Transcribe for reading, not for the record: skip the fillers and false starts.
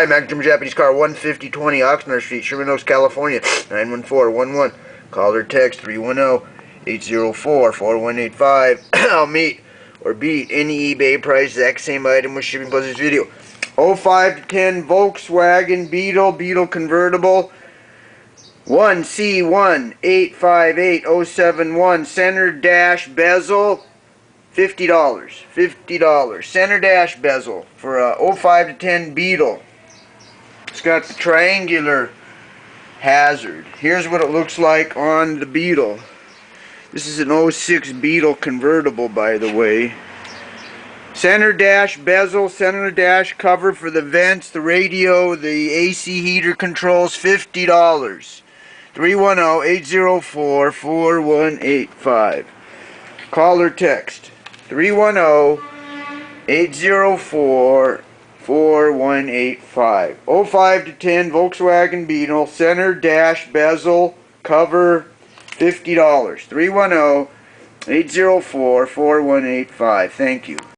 Hi, Mac Jim Japanese Car, 15020 Oxnard Street, Sherman Oaks, California, 91411. Call or text 310-804-4185. I'll meet or beat any eBay price, exact same item with shipping plus this video. 05 to 10 Volkswagen Beetle Convertible, 1C1858071, center dash bezel, $50. Center dash bezel for a 05 to 10 Beetle. It's got the triangular hazard. Here's what it looks like on the Beetle. This is an 06 Beetle Convertible, by the way. Center dash bezel, center dash cover for the vents, the radio, the AC heater controls, $50. 310-804-4185. Call or text 310-804-4185. 05 to 10 Volkswagen Beetle, center dash bezel, cover, $50. 310-804-4185. Thank you.